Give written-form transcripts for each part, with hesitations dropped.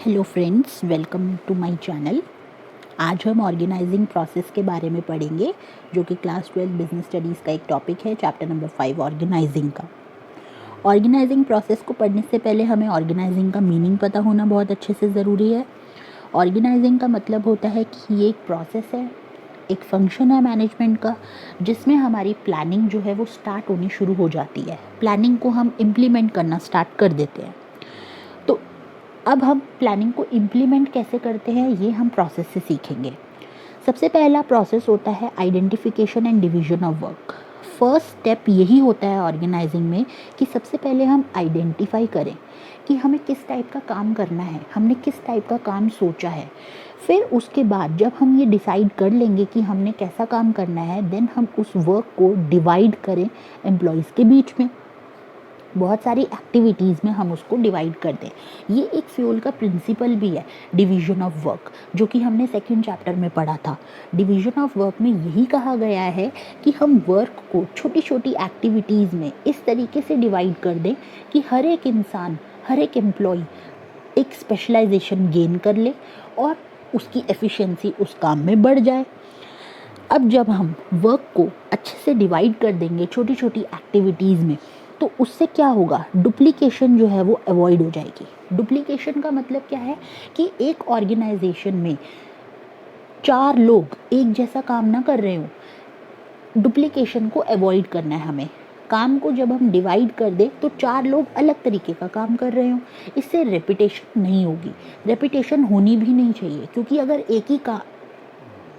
Hello friends, welcome to my channel. आज हम organising process के बारे में पढ़ेंगे, जो कि क्लास 12 बिजनेस स्टडीज़ का एक टॉपिक है, चैप्टर नंबर 5 ऑर्गेनाइजिंग का। ऑर्गेनाइजिंग प्रोसेस को पढ़ने से पहले हमें ऑर्गेनाइजिंग का मीनिंग पता होना बहुत अच्छे से ज़रूरी है। ऑर्गेनाइजिंग का मतलब होता है कि ये एक प्रोसेस है, एक फंक्शन है मैनेजमेंट का, जिसमें हमारी प्लानिंग जो है वो स्टार्ट होनी शुरू हो जाती है। प्लानिंग को हम इम्प्लीमेंट करना स्टार्ट कर देते हैं। तो अब हम प्लानिंग को इम्प्लीमेंट कैसे करते हैं, ये हम प्रोसेस से सीखेंगे। सबसे पहला प्रोसेस होता है identification and division of work. First step यही होता है ऑर्गेनाइजिंग में कि सबसे पहले हम आइडेंटिफाई करें कि हमें किस टाइप का काम करना है, हमने किस टाइप का काम सोचा है। फिर उसके बाद जब हम ये डिसाइड कर लेंगे कि हमने कैसा काम करना है, देन हम उस वर्क को डिवाइड करें एम्प्लॉयज़ के बीच में। बहुत सारी एक्टिविटीज़ में हम उसको डिवाइड कर दें। ये एक फ्यूल का प्रिंसिपल भी है, डिवीजन ऑफ वर्क, जो कि हमने सेकंड चैप्टर में पढ़ा था। डिवीजन ऑफ वर्क में यही कहा गया है कि हम वर्क को छोटी छोटी एक्टिविटीज़ में इस तरीके से डिवाइड कर दें कि हर एक इंसान, हर एक एम्प्लॉय एक स्पेशलाइजेशन गेन कर ले और उसकी एफिशिएंसी उस काम में बढ़ जाए। अब जब हम वर्क को अच्छे से डिवाइड कर देंगे छोटी छोटी एक्टिविटीज़ में, तो उससे क्या होगा, डुप्लीकेशन जो है वो अवॉइड हो जाएगी। डुप्लीकेशन का मतलब क्या है कि एक ऑर्गेनाइजेशन में 4 लोग एक जैसा काम ना कर रहे हो। डुप्लीकेशन को अवॉइड करना है हमें। काम को जब हम डिवाइड कर दें तो 4 लोग अलग तरीके का काम कर रहे हो, इससे रेपिटेशन नहीं होगी। रेपिटेशन होनी भी नहीं चाहिए, क्योंकि अगर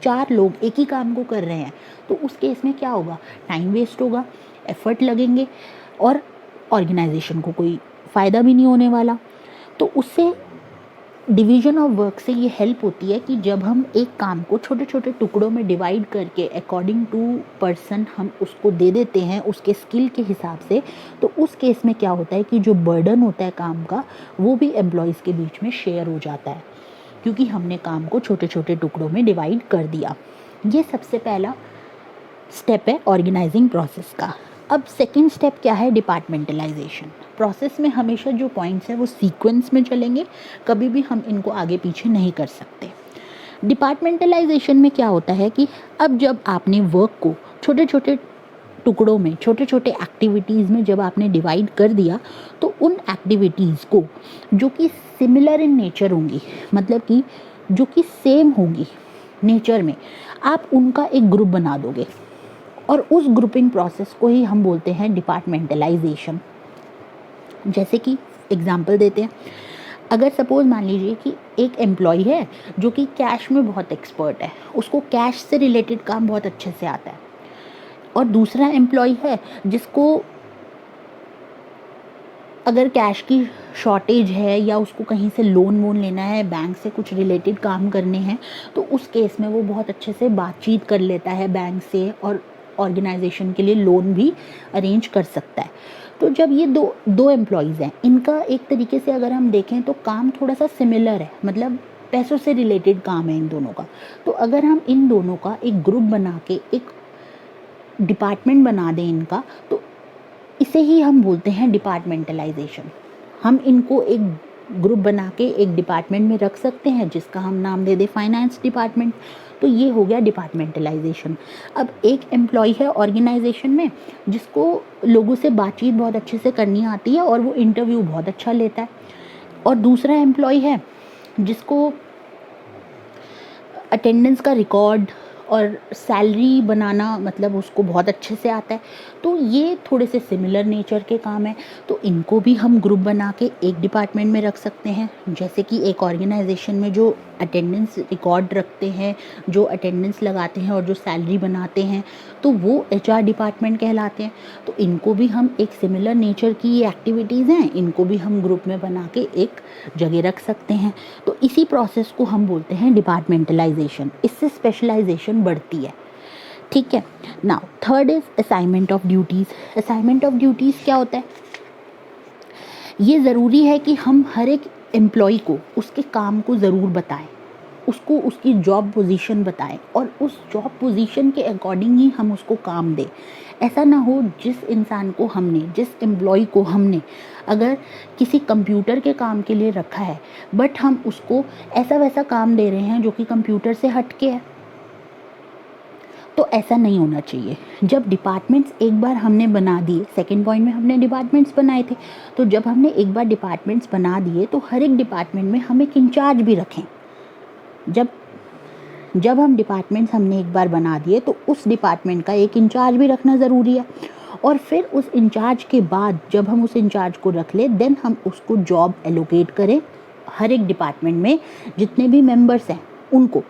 4 लोग एक ही काम को कर रहे हैं तो उस केस में क्या होगा, टाइम वेस्ट होगा, एफर्ट लगेंगे और ऑर्गेनाइजेशन को कोई फ़ायदा भी नहीं होने वाला। तो उससे डिवीजन ऑफ वर्क से ये हेल्प होती है कि जब हम एक काम को छोटे छोटे टुकड़ों में डिवाइड करके अकॉर्डिंग टू पर्सन हम उसको दे देते हैं उसके स्किल के हिसाब से, तो उस केस में क्या होता है कि जो बर्डन होता है काम का, वो भी एम्प्लॉयज़ के बीच में शेयर हो जाता है, क्योंकि हमने काम को छोटे छोटे टुकड़ों में डिवाइड कर दिया। ये सबसे पहला स्टेप है ऑर्गेनाइजिंग प्रोसेस का। अब सेकंड स्टेप क्या है, डिपार्टमेंटलाइजेशन। प्रोसेस में हमेशा जो पॉइंट्स हैं वो सीक्वेंस में चलेंगे, कभी भी हम इनको आगे पीछे नहीं कर सकते। डिपार्टमेंटलाइजेशन में क्या होता है कि अब जब आपने वर्क को छोटे छोटे टुकड़ों में, छोटे छोटे एक्टिविटीज़ में जब आपने डिवाइड कर दिया, तो उन एक्टिविटीज़ को जो कि सिमिलर इन नेचर होंगी, मतलब कि जो कि सेम होंगी नेचर में, आप उनका एक ग्रुप बना दोगे और उस ग्रुपिंग प्रोसेस को ही हम बोलते हैं डिपार्टमेंटलाइजेशन। जैसे कि एग्जांपल देते हैं, अगर सपोज मान लीजिए कि एक एम्प्लॉय है जो कि कैश में बहुत एक्सपर्ट है, उसको कैश से रिलेटेड काम बहुत अच्छे से आता है, और दूसरा एम्प्लॉय है जिसको अगर कैश की शॉर्टेज है या उसको कहीं से लोन वोन लेना है, बैंक से कुछ रिलेटेड काम करने हैं, तो उस केस में वो बहुत अच्छे से बातचीत कर लेता है बैंक से और ऑर्गेनाइजेशन के लिए लोन भी अरेंज कर सकता है। तो जब ये दो एम्प्लॉयज़ हैं, इनका एक तरीके से अगर हम देखें तो काम थोड़ा सा सिमिलर है, मतलब पैसों से रिलेटेड काम है इन दोनों का। तो अगर हम इन दोनों का एक ग्रुप बना के एक डिपार्टमेंट बना दें इनका, तो इसे ही हम बोलते हैं डिपार्टमेंटलाइजेशन। हम इनको एक ग्रुप बना के एक डिपार्टमेंट में रख सकते हैं, जिसका हम नाम दे दें फाइनेंस डिपार्टमेंट। तो ये हो गया डिपार्टमेंटलाइजेशन। अब एक एम्प्लॉय है ऑर्गेनाइजेशन में जिसको लोगों से बातचीत बहुत अच्छे से करनी आती है और वो इंटरव्यू बहुत अच्छा लेता है, और दूसरा एम्प्लॉय है जिसको अटेंडेंस का रिकॉर्ड और सैलरी बनाना मतलब उसको बहुत अच्छे से आता है। तो ये थोड़े से सिमिलर नेचर के काम हैं, तो इनको भी हम ग्रुप बना के एक डिपार्टमेंट में रख सकते हैं। जैसे कि एक ऑर्गेनाइजेशन में जो अटेंडेंस रिकॉर्ड रखते हैं, जो अटेंडेंस लगाते हैं और जो सैलरी बनाते हैं, तो वो एचआर डिपार्टमेंट कहलाते हैं। तो इनको भी हम एक सिमिलर नेचर की ये एक्टिविटीज़ हैं, इनको भी हम ग्रुप में बना के एक जगह रख सकते हैं। तो इसी प्रोसेस को हम बोलते हैं डिपार्टमेंटलाइजेशन। इससे स्पेशलाइजेशन बढ़ती है। ठीक है। Now third is assignment of duties. Assignment of duties क्या होता है, ये ज़रूरी है कि हम हर एक एम्प्लॉय को उसके काम को ज़रूर बताएं, उसको उसकी जॉब पोजीशन बताएं और उस जॉब पोजीशन के अकॉर्डिंग ही हम उसको काम दें। ऐसा ना हो जिस इंसान को हमने, जिस एम्प्लॉय को हमने अगर किसी कंप्यूटर के काम के लिए रखा है बट हम उसको ऐसा वैसा काम दे रहे हैं जो कि कंप्यूटर से हट के है, तो ऐसा नहीं होना चाहिए। जब डिपार्टमेंट्स एक बार हमने बना दिए, सेकंड पॉइंट में हमने डिपार्टमेंट्स बनाए थे, तो जब हमने एक बार डिपार्टमेंट्स बना दिए तो हर एक डिपार्टमेंट में हम एक इंचार्ज भी रखें। जब हम डिपार्टमेंट्स हमने एक बार बना दिए तो उस डिपार्टमेंट का एक इंचार्ज भी रखना ज़रूरी है। और फिर उस इंचार्ज के बाद जब हम उस इंचार्ज को रख लें देन हम उसको जॉब एलोकेट करें हर एक डिपार्टमेंट में जितने भी मेंबर्स हैं उनको,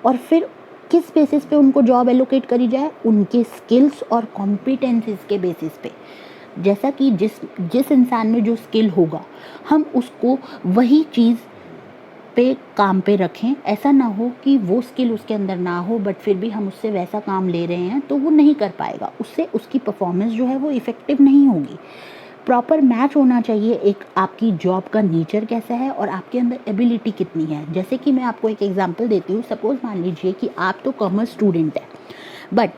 और फिर किस बेसिस पे उनको जॉब एलोकेट करी जाए, उनके स्किल्स और कॉम्पिटेंसीज के बेसिस पे। जैसा कि जिस इंसान में जो स्किल होगा हम उसको वही चीज़ पे काम पे रखें। ऐसा ना हो कि वो स्किल उसके अंदर ना हो बट फिर भी हम उससे वैसा काम ले रहे हैं तो वो नहीं कर पाएगा, उससे उसकी परफॉर्मेंस जो है वो इफ़ेक्टिव नहीं होगी। प्रॉपर मैच होना चाहिए, एक आपकी जॉब का नेचर कैसा है और आपके अंदर एबिलिटी कितनी है। जैसे कि मैं आपको एक एग्जांपल देती हूँ, सपोज़ मान लीजिए कि आप तो कॉमर्स स्टूडेंट हैं बट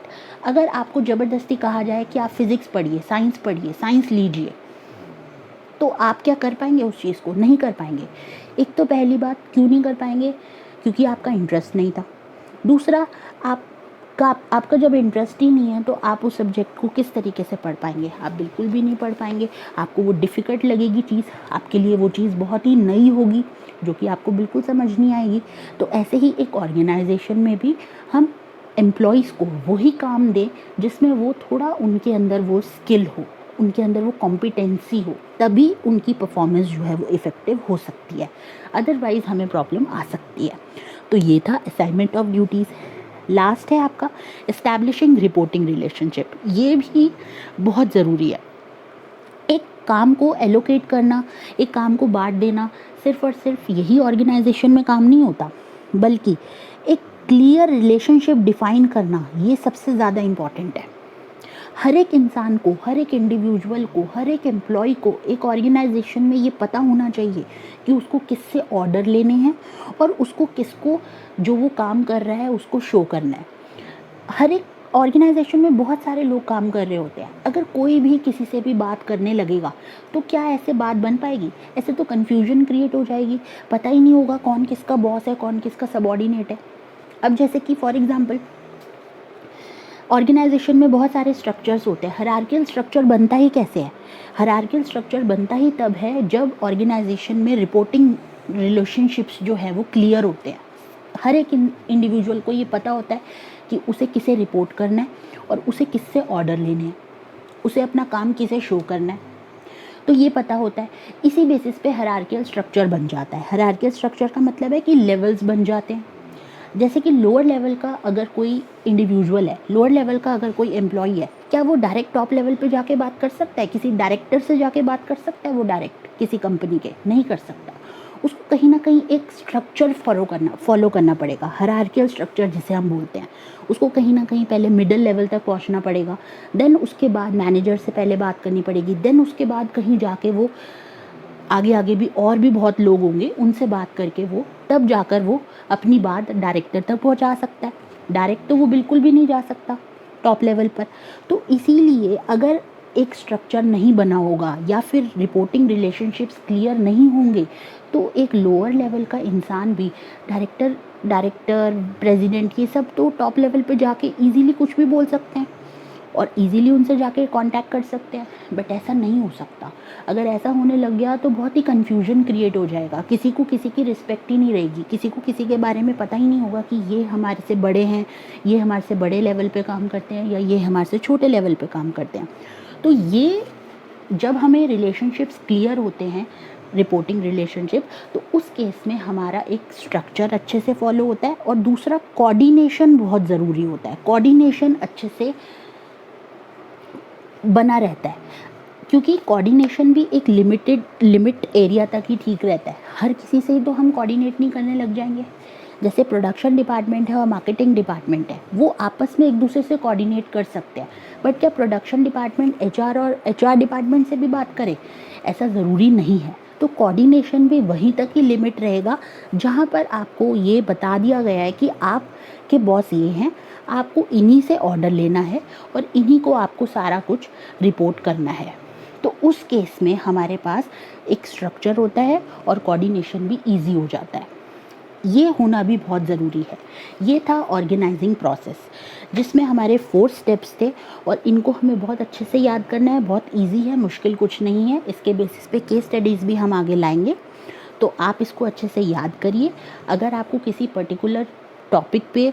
अगर आपको ज़बरदस्ती कहा जाए कि आप फिज़िक्स पढ़िए, साइंस लीजिए, तो आप क्या कर पाएंगे उस चीज़ को? नहीं कर पाएंगे। एक तो पहली बात क्यों नहीं कर पाएंगे? क्योंकि आपका इंटरेस्ट नहीं था। दूसरा, आपका जब इंटरेस्ट ही नहीं है तो आप उस सब्जेक्ट को किस तरीके से पढ़ पाएंगे? आप बिल्कुल भी नहीं पढ़ पाएंगे। आपको वो डिफ़िकल्ट लगेगी चीज़, आपके लिए वो चीज़ बहुत ही नई होगी जो कि आपको बिल्कुल समझ नहीं आएगी। तो ऐसे ही एक ऑर्गेनाइजेशन में भी हम एम्प्लॉयज़ को वही काम दें जिसमें वो थोड़ा उनके अंदर वो स्किल हो, उनके अंदर वो कॉम्पिटेंसी हो, तभी उनकी परफॉर्मेंस जो है वो इफ़ेक्टिव हो सकती है। अदरवाइज़ हमें प्रॉब्लम आ सकती है। तो ये था असाइनमेंट ऑफ ड्यूटीज़। लास्ट है आपका एस्टैब्लिशिंग रिपोर्टिंग रिलेशनशिप। ये भी बहुत ज़रूरी है। एक काम को एलोकेट करना, एक काम को बांट देना सिर्फ और सिर्फ यही ऑर्गेनाइजेशन में काम नहीं होता, बल्कि एक क्लियर रिलेशनशिप डिफ़ाइन करना ये सबसे ज़्यादा इम्पॉर्टेंट है। हर एक इंसान को, हर एक इंडिविजुअल को, हर एक एम्प्लॉय को एक ऑर्गेनाइजेशन में ये पता होना चाहिए कि उसको किससे ऑर्डर लेने हैं और उसको किसको जो वो काम कर रहा है उसको शो करना है। हर एक ऑर्गेनाइजेशन में बहुत सारे लोग काम कर रहे होते हैं। अगर कोई भी किसी से भी बात करने लगेगा तो क्या ऐसे बात बन पाएगी? ऐसे तो कन्फ्यूजन क्रिएट हो जाएगी, पता ही नहीं होगा कौन किसका बॉस है, कौन किसका सबॉर्डिनेट है। अब जैसे कि फॉर एग्जांपल ऑर्गेनाइजेशन में बहुत सारे स्ट्रक्चर्स होते हैं। हायरार्कियल स्ट्रक्चर बनता ही कैसे है? हायरार्कियल स्ट्रक्चर बनता ही तब है जब ऑर्गेनाइजेशन में रिपोर्टिंग रिलेशनशिप्स जो है वो क्लियर होते हैं। हर एक इंडिविजुअल को ये पता होता है कि उसे किसे रिपोर्ट करना है और उसे किससे ऑर्डर लेने हैं, उसे अपना काम किसे शो करना है, तो ये पता होता है। इसी बेसिस पे हायरार्कियल स्ट्रक्चर बन जाता है। हायरार्कियल स्ट्रक्चर का मतलब है कि लेवल्स बन जाते हैं। जैसे कि लोअर लेवल का अगर कोई इंडिविजुअल है, लोअर लेवल का अगर कोई एम्प्लॉय है, क्या वो डायरेक्ट टॉप लेवल पे जाके बात कर सकता है? किसी डायरेक्टर से जाके बात कर सकता है? वो डायरेक्ट किसी कंपनी के नहीं कर सकता। उसको कहीं ना कहीं एक स्ट्रक्चर फॉलो करना पड़ेगा, हायरार्कियल स्ट्रक्चर जिसे हम बोलते हैं। उसको कहीं ना कहीं पहले मिडिल लेवल तक पहुंचना पड़ेगा, देन उसके बाद मैनेजर से पहले बात करनी पड़ेगी, देन उसके बाद कहीं जाके वो आगे भी और भी बहुत लोग होंगे, उनसे बात करके वो तब जाकर वो अपनी बात डायरेक्टर तक पहुंचा सकता है। डायरेक्ट तो वो बिल्कुल भी नहीं जा सकता टॉप लेवल पर। तो इसीलिए अगर एक स्ट्रक्चर नहीं बना होगा या फिर रिपोर्टिंग रिलेशनशिप्स क्लियर नहीं होंगे तो एक लोअर लेवल का इंसान भी डायरेक्टर प्रेसिडेंट ये सब तो टॉप लेवल पे जाके इजीली कुछ भी बोल सकते हैं और इजीली उनसे जाके कांटेक्ट कर सकते हैं। बट ऐसा नहीं हो सकता। अगर ऐसा होने लग गया तो बहुत ही कन्फ्यूजन क्रिएट हो जाएगा, किसी को किसी की रिस्पेक्ट ही नहीं रहेगी, किसी को किसी के बारे में पता ही नहीं होगा कि ये हमारे से बड़े हैं, ये हमारे से बड़े लेवल पे काम करते हैं या ये हमारे से छोटे लेवल पे काम करते हैं। तो ये जब हमें रिलेशनशिप्स क्लियर होते हैं, रिपोर्टिंग रिलेशनशिप, तो उस केस में हमारा एक स्ट्रक्चर अच्छे से फॉलो होता है और दूसरा कोऑर्डिनेशन बहुत ज़रूरी होता है। कोऑर्डिनेशन अच्छे से बना रहता है क्योंकि कोऑर्डिनेशन भी एक लिमिट एरिया तक ही ठीक रहता है। हर किसी से ही तो हम कोऑर्डिनेट नहीं करने लग जाएंगे। जैसे प्रोडक्शन डिपार्टमेंट है और मार्केटिंग डिपार्टमेंट है, वो आपस में एक दूसरे से कोऑर्डिनेट कर सकते हैं, बट क्या प्रोडक्शन डिपार्टमेंट एचआर डिपार्टमेंट से भी बात करे? ऐसा ज़रूरी नहीं है। तो कोऑर्डिनेशन भी वहीं तक ही लिमिट रहेगा जहाँ पर आपको ये बता दिया गया है कि आपके बॉस ये हैं, आपको इन्हीं से ऑर्डर लेना है और इन्हीं को आपको सारा कुछ रिपोर्ट करना है। तो उस केस में हमारे पास एक स्ट्रक्चर होता है और कोऑर्डिनेशन भी ईजी हो जाता है। ये होना भी बहुत ज़रूरी है। ये था ऑर्गेनाइजिंग प्रोसेस, जिसमें हमारे 4 स्टेप्स थे और इनको हमें बहुत अच्छे से याद करना है। बहुत इजी है, मुश्किल कुछ नहीं है। इसके बेसिस पे केस स्टडीज़ भी हम आगे लाएंगे, तो आप इसको अच्छे से याद करिए। अगर आपको किसी पर्टिकुलर टॉपिक पे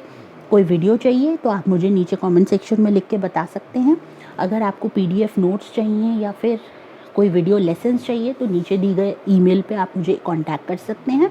कोई वीडियो चाहिए तो आप मुझे नीचे कमेंट सेक्शन में लिख के बता सकते हैं। अगर आपको PDF नोट्स चाहिए या फिर कोई वीडियो लेसन्स चाहिए तो नीचे दी गए ईमेल पे आप मुझे कांटेक्ट कर सकते हैं।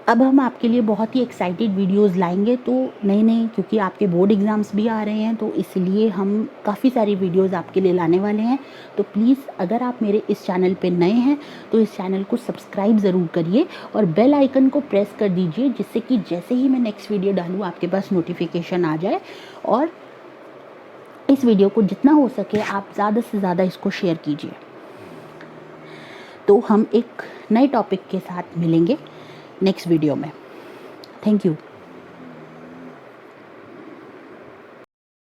अब हम आपके लिए बहुत ही एक्साइटेड वीडियोस लाएंगे, तो नए क्योंकि आपके बोर्ड एग्ज़ाम्स भी आ रहे हैं, तो इसलिए हम काफ़ी सारी वीडियोस आपके लिए लाने वाले हैं। तो प्लीज़ अगर आप मेरे इस चैनल पे नए हैं तो इस चैनल को सब्सक्राइब ज़रूर करिए और बेल आइकन को प्रेस कर दीजिए, जिससे कि जैसे ही मैं नेक्स्ट वीडियो डालूँ आपके पास नोटिफिकेशन आ जाए। और इस वीडियो को जितना हो सके आप ज़्यादा से ज़्यादा इसको शेयर कीजिए। तो हम एक नए टॉपिक के साथ मिलेंगे नेक्स्ट वीडियो में। Thank you.